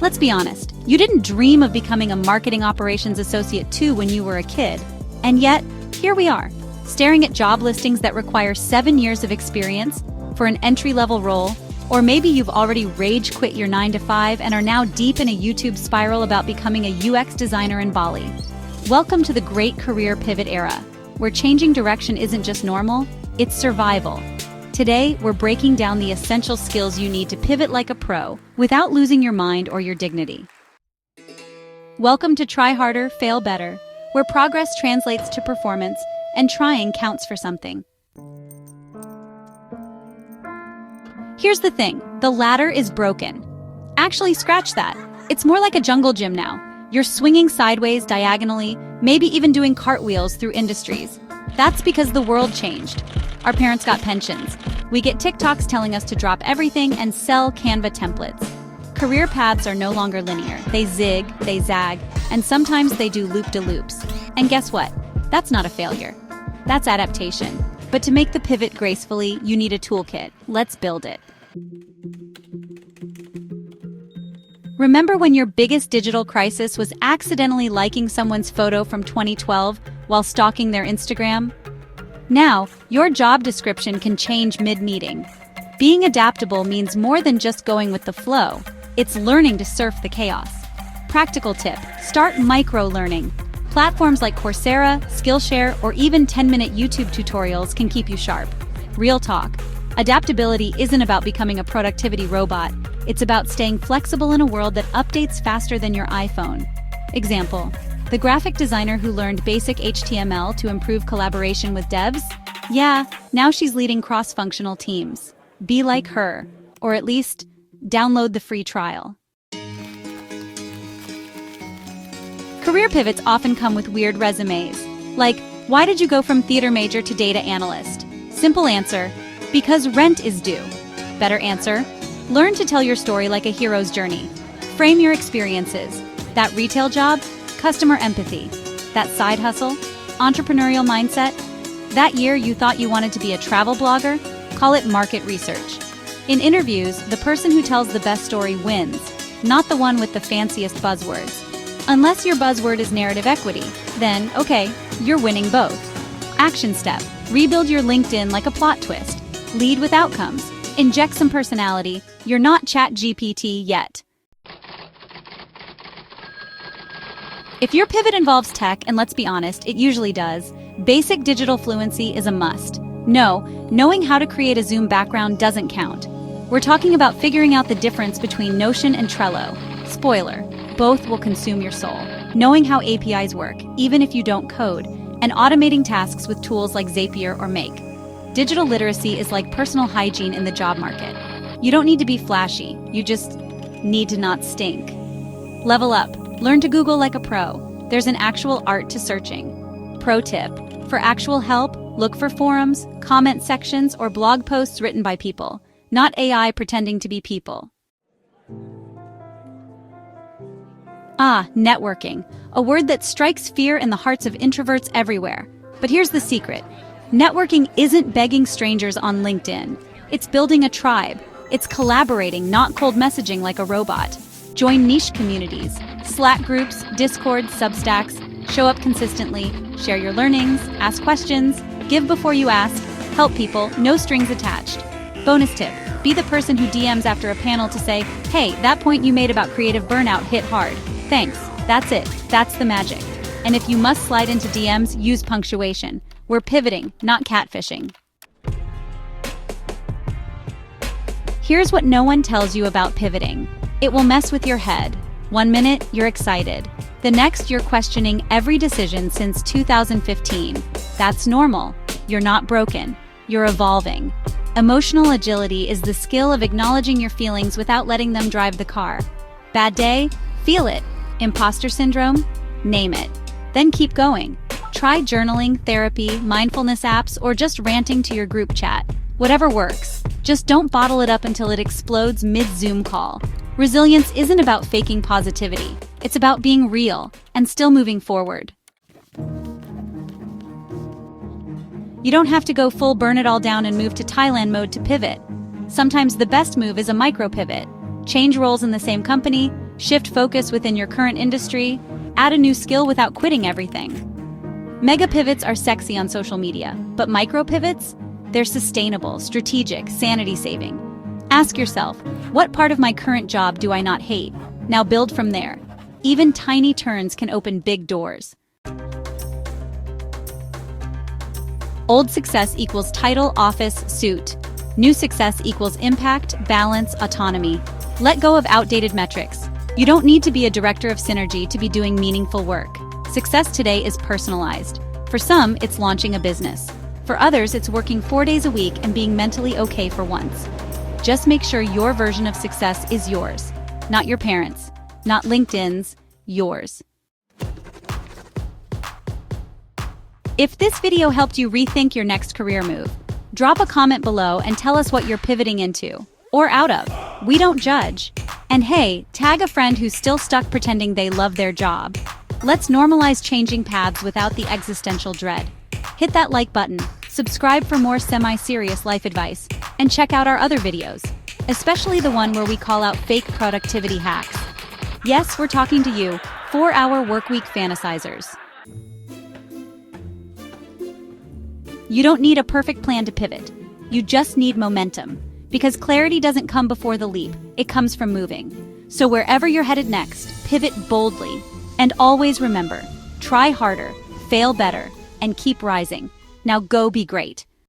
Let's be honest, you didn't dream of becoming a marketing operations associate too when you were a kid. And yet, here we are, staring at job listings that require 7 years of experience for an entry-level role, or maybe you've already rage quit your 9-to-5 and are now deep in a YouTube spiral about becoming a UX designer in Bali. Welcome to the great career pivot era, where changing direction isn't just normal, it's survival. Today, we're breaking down the essential skills you need to pivot like a pro without losing your mind or your dignity. Welcome to Try Harder, Fail Better, where progress translates to performance and trying counts for something. Here's the thing, the ladder is broken. Actually, scratch that. It's more like a jungle gym now. You're swinging sideways, diagonally, maybe even doing cartwheels through industries. That's because the world changed. Our parents got pensions. We get TikToks telling us to drop everything and sell Canva templates. Career paths are no longer linear. They zig, they zag, and sometimes they do loop-de-loops. And guess what? That's not a failure. That's adaptation. But to make the pivot gracefully, you need a toolkit. Let's build it. Remember when your biggest digital crisis was accidentally liking someone's photo from 2012 while stalking their Instagram? Now, your job description can change mid-meeting. Being adaptable means more than just going with the flow. It's learning to surf the chaos. Practical tip, start micro-learning. Platforms like Coursera, Skillshare, or even 10-minute YouTube tutorials can keep you sharp. Real talk. Adaptability isn't about becoming a productivity robot. It's about staying flexible in a world that updates faster than your iPhone. Example, the graphic designer who learned basic HTML to improve collaboration with devs? Yeah, now she's leading cross-functional teams. Be like her, or at least download the free trial. Career pivots often come with weird resumes. Like, why did you go from theater major to data analyst? Simple answer, because rent is due. Better answer, learn to tell your story like a hero's journey. Frame your experiences. That retail job? Customer empathy. That side hustle? Entrepreneurial mindset? That year you thought you wanted to be a travel blogger? Call it market research. In interviews, the person who tells the best story wins, not the one with the fanciest buzzwords. Unless your buzzword is narrative equity, then, okay, you're winning both. Action step. Rebuild your LinkedIn like a plot twist. Lead with outcomes. Inject some personality. You're not ChatGPT yet. If your pivot involves tech, and let's be honest, it usually does, basic digital fluency is a must. No, knowing how to create a Zoom background doesn't count. We're talking about figuring out the difference between Notion and Trello. Spoiler, both will consume your soul. Knowing how APIs work, even if you don't code, and automating tasks with tools like Zapier or Make. Digital literacy is like personal hygiene in the job market. You don't need to be flashy, you just need to not stink. Level up. Learn to Google like a pro. There's an actual art to searching. Pro tip. For actual help, look for forums, comment sections, or blog posts written by people, not AI pretending to be people. Networking. A word that strikes fear in the hearts of introverts everywhere. But here's the secret. Networking isn't begging strangers on LinkedIn. It's building a tribe. It's collaborating, not cold messaging like a robot. Join niche communities, Slack groups, Discord, Substacks. Show up consistently, share your learnings, ask questions, give before you ask, help people, no strings attached. Bonus tip, be the person who DMs after a panel to say, hey, that point you made about creative burnout hit hard. Thanks, that's it, that's the magic. And if you must slide into DMs, use punctuation. We're pivoting, not catfishing. Here's what no one tells you about pivoting. It will mess with your head. 1 minute, you're excited. The next, you're questioning every decision since 2015. That's normal. You're not broken. You're evolving. Emotional agility is the skill of acknowledging your feelings without letting them drive the car. Bad day? Feel it. Imposter syndrome? Name it. Then keep going. Try journaling, therapy, mindfulness apps, or just ranting to your group chat. Whatever works. Just don't bottle it up until it explodes mid-Zoom call. Resilience isn't about faking positivity. It's about being real and still moving forward. You don't have to go full burn it all down and move to Thailand mode to pivot. Sometimes the best move is a micro pivot. Change roles in the same company, shift focus within your current industry, add a new skill without quitting everything. Mega pivots are sexy on social media, but micro pivots? They're sustainable, strategic, sanity-saving. Ask yourself, what part of my current job do I not hate? Now build from there. Even tiny turns can open big doors. Old success equals title, office, suit. New success equals impact, balance, autonomy. Let go of outdated metrics. You don't need to be a director of synergy to be doing meaningful work. Success today is personalized. For some, it's launching a business. For others, it's working 4 days a week and being mentally okay for once. Just make sure your version of success is yours, not your parents', not LinkedIn's, yours. If this video helped you rethink your next career move, drop a comment below and tell us what you're pivoting into, or out of. We don't judge. And hey, tag a friend who's still stuck pretending they love their job. Let's normalize changing paths without the existential dread. Hit that like button, subscribe for more semi-serious life advice, and check out our other videos, especially the one where we call out fake productivity hacks. Yes, we're talking to you, 4-hour workweek fantasizers. You don't need a perfect plan to pivot. You just need momentum. Because clarity doesn't come before the leap, it comes from moving. So wherever you're headed next, pivot boldly. And always remember, try harder, fail better, and keep rising. Now go be great.